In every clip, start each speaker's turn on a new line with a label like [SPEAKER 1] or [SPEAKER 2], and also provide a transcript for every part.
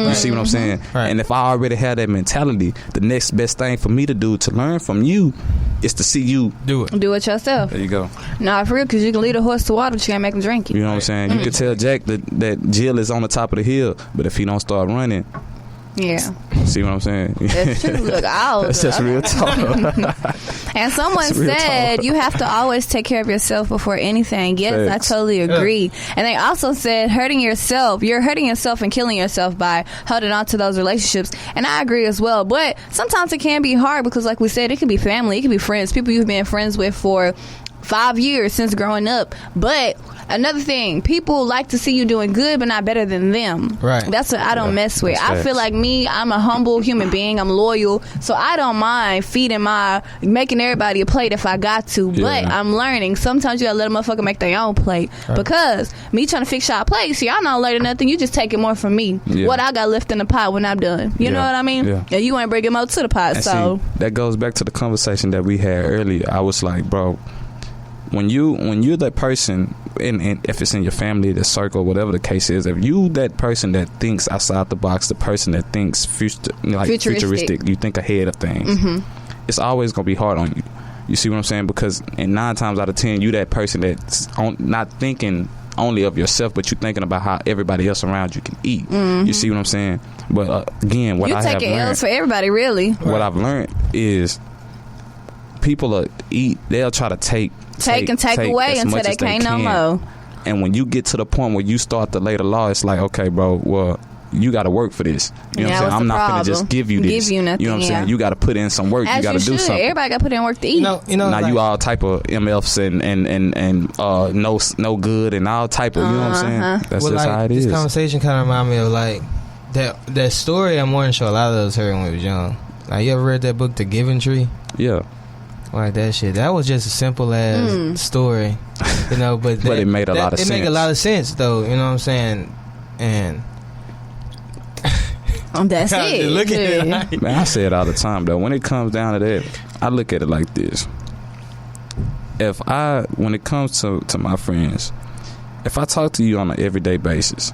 [SPEAKER 1] You see what I'm saying?
[SPEAKER 2] Right.
[SPEAKER 1] And if I already have that mentality, the next best thing for me to do to learn from you is to see you
[SPEAKER 2] do it
[SPEAKER 3] yourself.
[SPEAKER 1] There you go.
[SPEAKER 3] Nah, for real, because you can lead a horse to water, but you can't make him drink it.
[SPEAKER 1] You know what I'm saying? You can tell Jack that Jill is on the top of the hill, but if he don't start running,
[SPEAKER 3] yeah.
[SPEAKER 1] See what I'm saying?
[SPEAKER 3] That's true. Look,
[SPEAKER 1] that's just real talk.
[SPEAKER 3] And someone said you have to always take care of yourself before anything. Yes, Facts. I totally agree. Yeah. And they also said you're hurting yourself and killing yourself by holding on to those relationships. And I agree as well. But sometimes it can be hard because, like we said, it can be family, it can be friends, people you've been friends with for 5 years since growing up. But another thing, people like to see you doing good but not better than them.
[SPEAKER 2] Right.
[SPEAKER 3] That's what I don't mess with. I feel like I'm a humble human being. I'm loyal, so I don't mind making everybody a plate if I got to. But I'm learning. Sometimes you gotta let a motherfucker make their own plate. Right. Because me trying to fix y'all plate, so y'all not learning nothing. You just take it more from me. Yeah. What I got left in the pot when I'm done. You know what I mean? Yeah. And you ain't bringing more to the pot.
[SPEAKER 1] And
[SPEAKER 3] so
[SPEAKER 1] see, that goes back to the conversation that we had earlier. I was like, bro, when you're that person, and if it's in your family, the circle, whatever the case is, if you that person that thinks outside the box, the person that thinks futuristic, you think ahead of things, it's always gonna be hard on you. You see what I'm saying? Because 9 times out of 10, you that person that's not thinking only of yourself, but you're thinking about how everybody else around you can eat. You see what I'm saying? But again, what I have learned,
[SPEAKER 3] L's for everybody, really.
[SPEAKER 1] What I've learned is people they'll try to take
[SPEAKER 3] away until they can't no more.
[SPEAKER 1] And when you get to the point where you start to lay the law, it's like, okay, bro, well, you got to work for this. You know what I'm saying? I'm not going to just give you this.
[SPEAKER 3] Give you nothing,
[SPEAKER 1] know what I'm saying? You got to put in some work. You got to do something.
[SPEAKER 3] Everybody got to put in work to eat.
[SPEAKER 2] Now
[SPEAKER 1] like, you all type of MFs and no good and all type of, you know what I'm saying? That's just how it is.
[SPEAKER 2] This conversation kind of remind me of like that story I'm more than sure a lot of us heard when we was young. Like, you ever read that book, The Giving Tree?
[SPEAKER 1] Yeah.
[SPEAKER 2] Like that shit. That was just a simple ass story, you know. But
[SPEAKER 1] it made a lot of sense.
[SPEAKER 2] It made a lot of sense, though. You know what I'm saying? And
[SPEAKER 3] that's it.
[SPEAKER 2] Look at it.
[SPEAKER 1] Man, I say it all the time, though. When it comes down to that, I look at it like this. When it comes to my friends, if I talk to you on an everyday basis,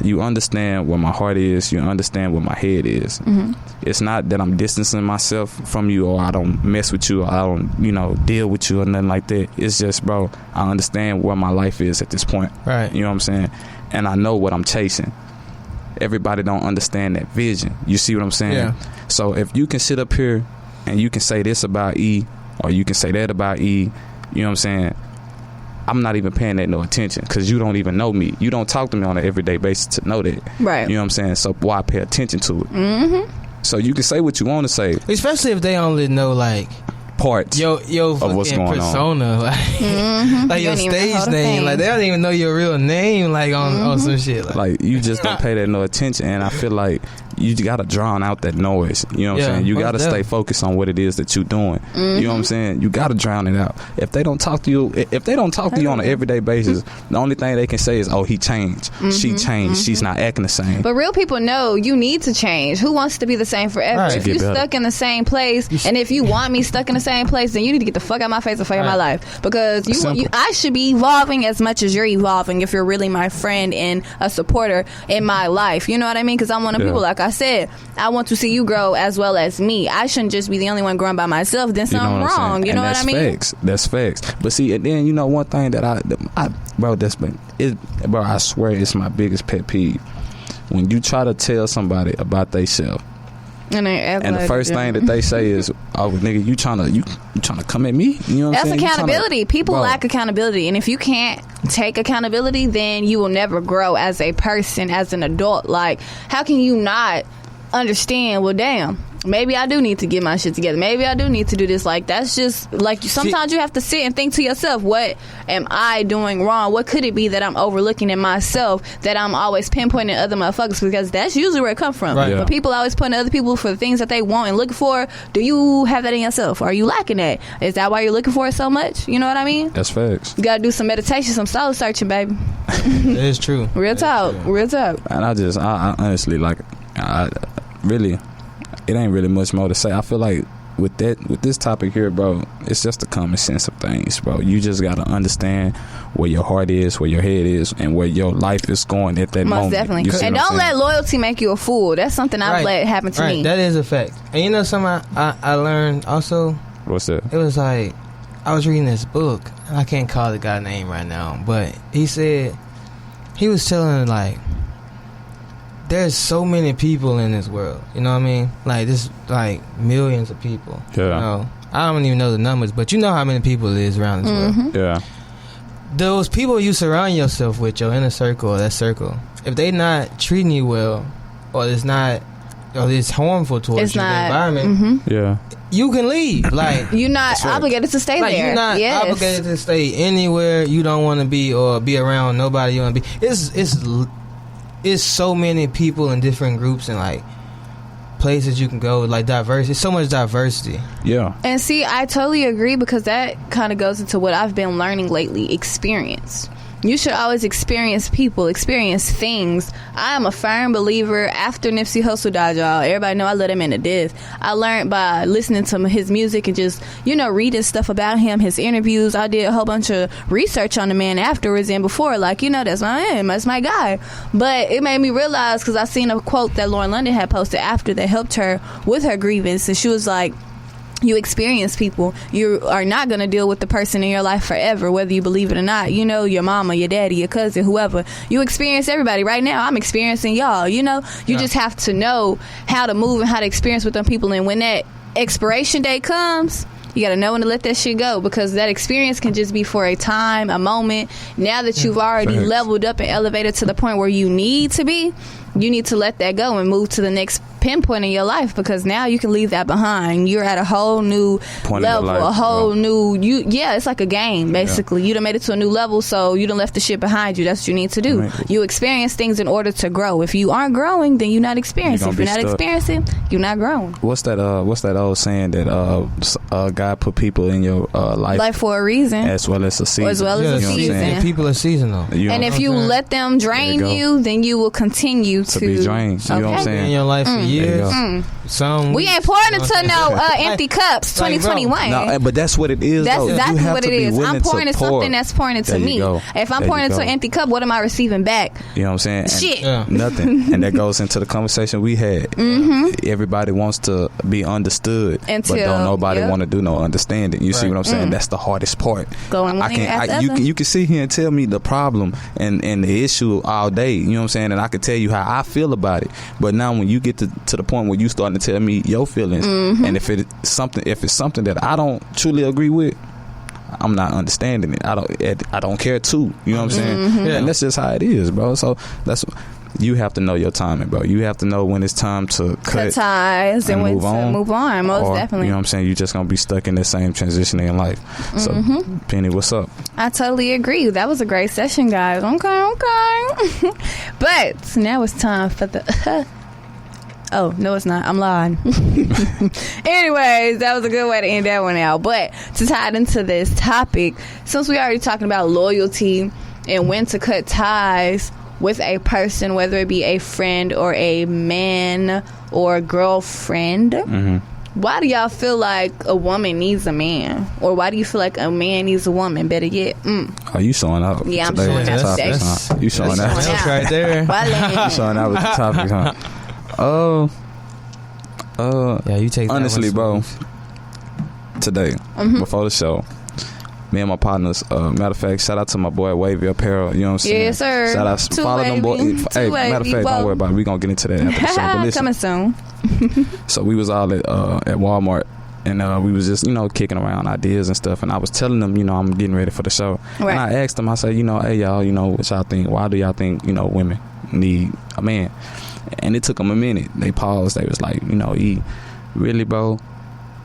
[SPEAKER 1] you understand where my heart is, you understand where my head is. It's not that I'm distancing myself from you, or I don't mess with you, or I don't, deal with you or nothing like that. It's just, bro, I understand where my life is at this point.
[SPEAKER 2] Right.
[SPEAKER 1] You know what I'm saying? And I know what I'm chasing. Everybody don't understand that vision. You see what I'm saying?
[SPEAKER 2] Yeah.
[SPEAKER 1] So if you can sit up here and you can say this about E, or you can say that about E, you know what I'm saying? I'm not even paying that no attention, because you don't even know me. You don't talk to me on an everyday basis to know that.
[SPEAKER 3] Right.
[SPEAKER 1] You know what I'm saying? So why pay attention to it? So you can say what you want to say.
[SPEAKER 2] Especially if they only know, like,
[SPEAKER 1] parts
[SPEAKER 2] yo
[SPEAKER 1] of what's going
[SPEAKER 2] persona,
[SPEAKER 1] on.
[SPEAKER 2] Like your stage name. Like, they don't even know your real name, like, on some shit.
[SPEAKER 1] Like, you just don't pay that no attention. And I feel like you got to drown out that noise. You know what I'm saying? You got to stay focused on what it is that you're doing. You know what I'm saying? You got to drown it out. If they don't talk to you on an everyday basis, the only thing they can say is, oh, he changed. She changed. She's not acting the same.
[SPEAKER 3] But real people know you need to change. Who wants to be the same forever?
[SPEAKER 2] Right.
[SPEAKER 3] If you're stuck in the same place, and if you want me stuck in the same place, then you need to get the fuck out of my face and fuck out my life. Because I should be evolving as much as you're evolving if you're really my friend and a supporter in my life. You know what I mean? Because I'm one of the people, like I said, I want to see you grow as well as me. I shouldn't just be the only one growing by myself. Then something wrong. You know what I mean?
[SPEAKER 1] That's facts. But see, and then one thing that I swear it's my biggest pet peeve. When you try to tell somebody about themselves, and the first thing that they say is, "Oh, nigga, you trying to come at me?" You know what I'm saying?
[SPEAKER 3] That's accountability. People lack accountability, and if you can't take accountability, then you will never grow as a person, as an adult. Like, how can you not understand? Well, damn, maybe I do need to get my shit together. Maybe I do need to do this. Like, that's just like, sometimes you have to sit and think to yourself, what am I doing wrong? What could it be that I'm overlooking in myself that I'm always pinpointing other motherfuckers? Because that's usually where it comes from.
[SPEAKER 2] Right.
[SPEAKER 3] But people always point other people for the things that they want and looking for. Do you have that in yourself? Are you lacking that? Is that why you're looking for it so much? You know what I mean?
[SPEAKER 1] That's facts.
[SPEAKER 3] You gotta do some meditation, some soul searching, baby.
[SPEAKER 2] That is true.
[SPEAKER 3] Real talk.
[SPEAKER 1] And I honestly, like, really, it ain't really much more to say. I feel like with this topic here, bro, it's just the common sense of things, bro. You just gotta understand where your heart is, where your head is, and where your life is going at that moment.
[SPEAKER 3] Most definitely. And don't let loyalty make you a fool. That's something I've let happen to me.
[SPEAKER 2] That is a fact. And you know something I learned also?
[SPEAKER 1] What's that?
[SPEAKER 2] It was like, I was reading this book. I can't call the guy's name right now, but he said, he was telling like, there's so many people in this world. You know what I mean? Like, there's like millions of people.
[SPEAKER 1] Yeah.
[SPEAKER 2] You know? I don't even know the numbers, but you know how many people it is around this world.
[SPEAKER 1] Yeah.
[SPEAKER 2] Those people you surround yourself with, your inner circle or that circle, if they not treating you well, or it's not, or it's harmful towards your environment, you can leave. Like,
[SPEAKER 3] you're not obligated to stay there.
[SPEAKER 2] You're not obligated to stay anywhere you don't want to be, or be around nobody you want to be. It's so many people in different groups and like places you can go, like diversity. It's so much diversity.
[SPEAKER 1] Yeah.
[SPEAKER 3] And see, I totally agree, because that kind of goes into what I've been learning lately: experience. You should always experience people, experience things. I am a firm believer. After Nipsey Hussle died, y'all, everybody know I let him into death. I learned by listening to his music and just, reading stuff about him, his interviews. I did a whole bunch of research on the man afterwards and before. Like, that's my man, that's my guy. But it made me realize, because I seen a quote that Lauren London had posted after that helped her with her grievance. And she was like, you experience people. You are not going to deal with the person in your life forever, whether you believe it or not. Your mama, your daddy, your cousin, whoever. You experience everybody. Right now, I'm experiencing y'all. You just have to know how to move and how to experience with them people. And when that expiration date comes, you got to know when to let that shit go, because that experience can just be for a time, a moment. Now that you've already leveled up and elevated to the point where you need to be, you need to let that go and move to the next pinpoint in your life, because now you can leave that behind. You're at a whole new level, a whole new it's like a game basically. You done made it to a new level, so you done left the shit behind you. That's what you need to do. Right. You experience things in order to grow. If you aren't growing, then you're not experiencing. If you're not experiencing, you're not growing.
[SPEAKER 1] What's that old saying that God put people in your life
[SPEAKER 3] for a reason,
[SPEAKER 1] as well as a season,
[SPEAKER 3] a season.
[SPEAKER 2] And people are seasonal.
[SPEAKER 3] And if you let them drain you, then you will continue to
[SPEAKER 1] be drained. You know what I'm saying?
[SPEAKER 2] In your life for years.
[SPEAKER 3] We ain't pouring into no empty cups. 2021.
[SPEAKER 1] No, but that's what it is.
[SPEAKER 3] That's
[SPEAKER 1] though.
[SPEAKER 3] exactly what it is. I'm pouring into something that's pouring into me. If I'm pouring into an empty cup, what am I receiving back?
[SPEAKER 1] You know what I'm saying?
[SPEAKER 3] Shit.
[SPEAKER 1] Nothing. And that goes into the conversation we had. Everybody wants to be understood, but don't nobody want to do no understanding. You see what I'm saying? That's the hardest part. You can sit here and tell me the problem and the issue all day. You know what I'm saying? And I can tell you how I feel about it. But now when you get to the point where you starting to tell me your feelings, and if it's something that I don't truly agree with, I'm not understanding it. I don't care too. You know what I'm saying? And that's just how it is, bro. So you have to know your timing, bro. You have to know when it's time to cut
[SPEAKER 3] ties and when to move on. Most definitely.
[SPEAKER 1] You know what I'm saying? You're just gonna be stuck in the same transition in life. So, Penny, what's up?
[SPEAKER 3] I totally agree. That was a great session, guys. Okay. But now it's time for the. Oh, no, it's not. I'm lying. Anyways, that was a good way to end that one out. But to tie it into this topic, since we already talking about loyalty and when to cut ties with a person, whether it be a friend or a man or a girlfriend, why do y'all feel like a woman needs a man? Or why do you feel like a man needs a woman? Better yet,
[SPEAKER 1] Are you showing out?
[SPEAKER 3] Yeah, I'm showing out today.
[SPEAKER 1] You showing out.
[SPEAKER 2] That's right there.
[SPEAKER 1] You showing out with the topic, huh?
[SPEAKER 2] Yeah, you take that
[SPEAKER 1] honestly, bro. Today, before the show, me and my partners, matter of fact, shout out to my boy Wavy Apparel. You know what I'm saying?
[SPEAKER 3] Yes, sir.
[SPEAKER 1] Shout out, follow them boys. Hey, matter of fact, don't worry about it. We gonna get into that after the show. But listen,
[SPEAKER 3] coming soon.
[SPEAKER 1] So we was all at Walmart, and we was just kicking around ideas and stuff. And I was telling them, I'm getting ready for the show. Right. And I asked them, I said, hey y'all, what y'all think? Why do y'all think women need a man? And it took them a minute. They paused. They was like, really, bro,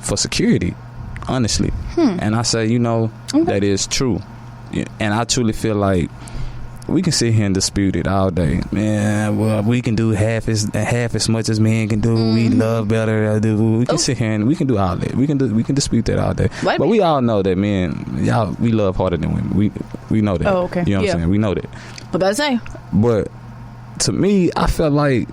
[SPEAKER 1] for security, honestly. And I say, that is true. And I truly feel like we can sit here and dispute it all day. Man, well, we can do half as much as men can do. We love better. We can sit here and we can do all that. We can dispute that all day. But we all know that men, we love harder than women. We know that.
[SPEAKER 3] Oh, okay.
[SPEAKER 1] You know what I'm saying? We know that.
[SPEAKER 3] What about to say?
[SPEAKER 1] But to me, I felt like,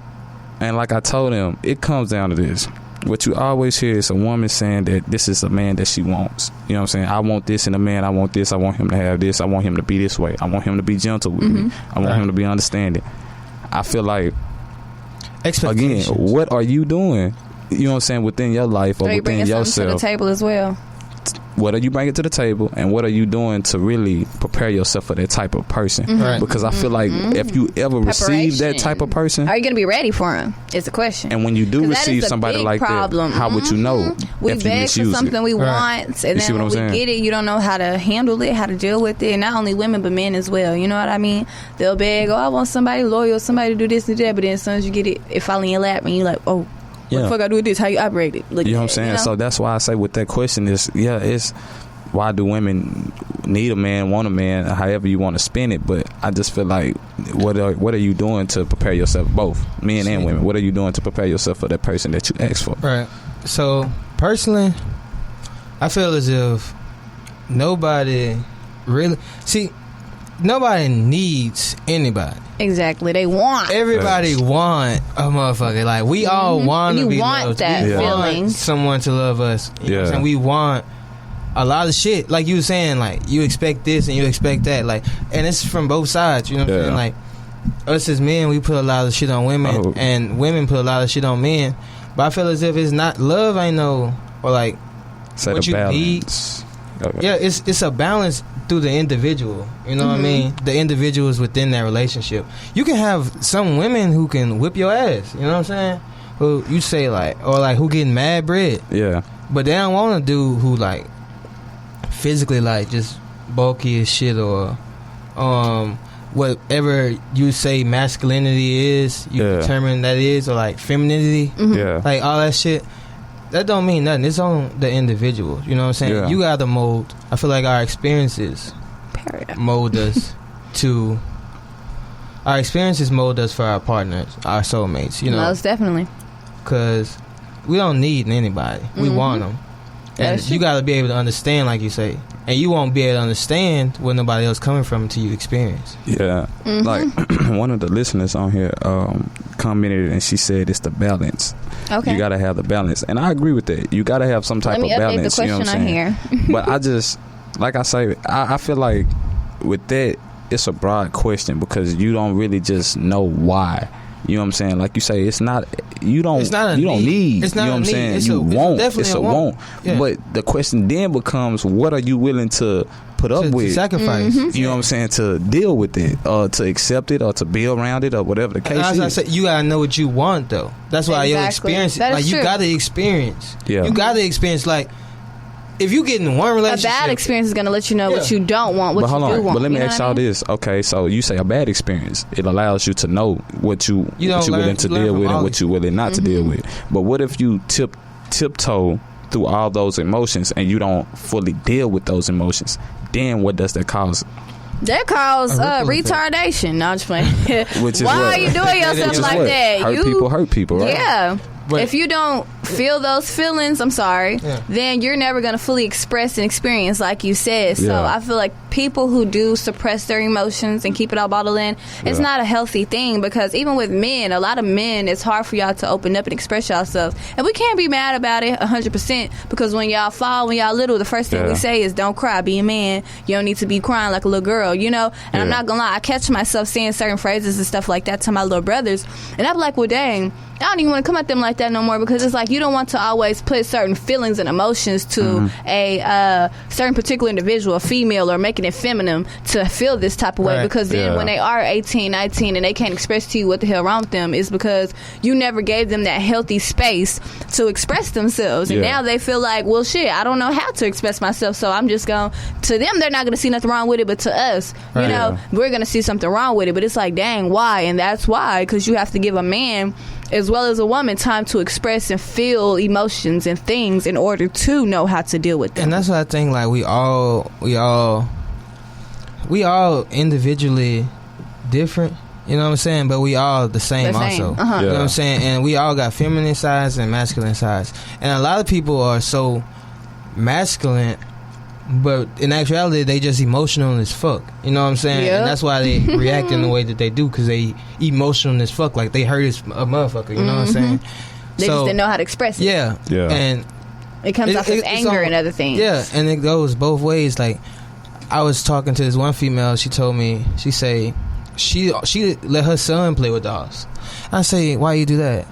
[SPEAKER 1] and like I told him, it comes down to this. what you always hear is a woman saying that this is a man that she wants. You know what I'm saying? I want this in a man. I want this. I want him to have this. I want him to be this way. I want him to be gentle with me. I want him to be understanding. I feel like, again, what are you doing? You know what I'm saying, within your life or within yourself?
[SPEAKER 3] To the table as well.
[SPEAKER 1] What are you bringing to the table, and what are you doing to really prepare yourself for that type of person?
[SPEAKER 2] Right.
[SPEAKER 1] Because I feel like if you ever receive that type of person,
[SPEAKER 3] are you going to be ready for him? Is the question.
[SPEAKER 1] And when you do receive somebody like that, how would you know?
[SPEAKER 3] We
[SPEAKER 1] if
[SPEAKER 3] beg
[SPEAKER 1] you misuse
[SPEAKER 3] for something we want, and then when we get it, you don't know how to handle it, how to deal with it. And not only women, but men as well. You know what I mean? They'll beg, I want somebody loyal, somebody to do this and that. But then as soon as you get it falling in your lap, and you're like, what the fuck I do with this? How you operate it?
[SPEAKER 1] You know what I'm saying? So that's why I say with that question is, it's why do women need a man, want a man, however you want to spin it. But I just feel like, what are you doing to prepare yourself, both men and women? What are you doing to prepare yourself for that person that you asked for?
[SPEAKER 2] Right. So personally, I feel as if nobody needs anybody.
[SPEAKER 3] Exactly. They want.
[SPEAKER 2] Everybody want a motherfucker. Like, we all want to be loved.
[SPEAKER 3] That
[SPEAKER 2] we want someone to love us. You know what I'm saying? We want a lot of shit. Like you were saying, like, you expect this and you expect that. Like, and it's from both sides. You know what I'm saying? Like, us as men, we put a lot of shit on women, and women put a lot of shit on men. But I feel as if it's not love, I know, or like what you need. Yeah, it's a balance through the individual. You know what I mean? The individual is within that relationship. You can have some women who can whip your ass. You know what I'm saying? Who you say like, or like who getting mad bread. Yeah. But they don't want a dude who like physically like just bulky as shit, or whatever you say masculinity is, you determine that is, or like femininity, like all that shit. That don't mean nothing. It's on the individual. You know what I'm saying? Yeah. You got to mold. I feel like our experiences mold us to. Our experiences mold us for our partners, our soulmates. You know,
[SPEAKER 3] most definitely.
[SPEAKER 2] Because we don't need anybody. We want them, and you got to be able to understand, like you say. And you won't be able to understand where nobody else coming from until you experience.
[SPEAKER 1] Yeah. Like, one of the listeners on here commented, and she said it's the balance. Okay. You got to have the balance. And I agree with that. You got to have some type of balance.
[SPEAKER 3] Let me update the question, you know what I'm saying?
[SPEAKER 1] Here. But I just, like I say, I feel like with that, it's a broad question because you don't really just know why. You know what I'm saying? Like you say, it's not. You don't need.
[SPEAKER 2] It's not,
[SPEAKER 1] you know what I'm saying? You won't. It's a want. Yeah. But the question then becomes, what are you willing to put up with?
[SPEAKER 2] To sacrifice.
[SPEAKER 1] You know what I'm saying? To deal with it, or to accept it, or to be around it, or whatever the case is.
[SPEAKER 2] I said, you gotta know what you want, though. That's why your experience. Like, you gotta experience. Yeah. You gotta experience. Like, if you get in one relationship,
[SPEAKER 3] a bad experience is going to let you know what you don't want, what you do want.
[SPEAKER 1] But let me ask y'all this. Okay, so you say a bad experience. It allows you to know what you're willing to deal with and what you're willing not to deal with. But what if you tiptoe through all those emotions and you don't fully deal with those emotions? Then what does that cause?
[SPEAKER 3] That causes retardation. No, I'm just playing. Why are you doing yourself like that?
[SPEAKER 1] Hurt people, right?
[SPEAKER 3] Yeah. But if you don't feel those feelings, then you're never going to fully express and experience, like you said. So I feel like people who do suppress their emotions and keep it all bottled in, it's not a healthy thing, because even with men, a lot of men, it's hard for y'all to open up and express yourselves. And we can't be mad about it 100%, because when y'all fall, when y'all little, the first thing we say is don't cry, be a man. You don't need to be crying like a little girl, you know? And I'm not going to lie, I catch myself saying certain phrases and stuff like that to my little brothers. And I'm like, well, dang, I don't even want to come at them like that no more, because it's like you don't want to always put certain feelings and emotions to a certain particular individual, a female, or making it feminine to feel this type of way, because then when they are 18, 19 and they can't express to you what the hell wrong with them, is because you never gave them that healthy space to express themselves. And now they feel like, well, shit, I don't know how to express myself, so I'm just going to them, they're not going to see nothing wrong with it, but to us, you know, we're going to see something wrong with it. But it's like, dang, why? And that's why, because you have to give a man as well as a woman time to express and feel emotions and things in order to know how to deal with them.
[SPEAKER 2] And that's what I think, like, we all individually different, you know what I'm saying, but we all the same also. You know what I'm saying? And we all got feminine sides and masculine sides. And a lot of people are so masculine, but in actuality they just emotional as fuck, you know what I'm saying? And that's why they react in the way that they do, because they emotional as fuck, like they hurt as a motherfucker, you know what I'm saying?
[SPEAKER 3] They just didn't know how to express it.
[SPEAKER 2] Yeah. And
[SPEAKER 3] it comes off as anger and other things.
[SPEAKER 2] Yeah, and it goes both ways. Like, I was talking to this one female. She told me, she let her son play with dolls. I say, why you do that?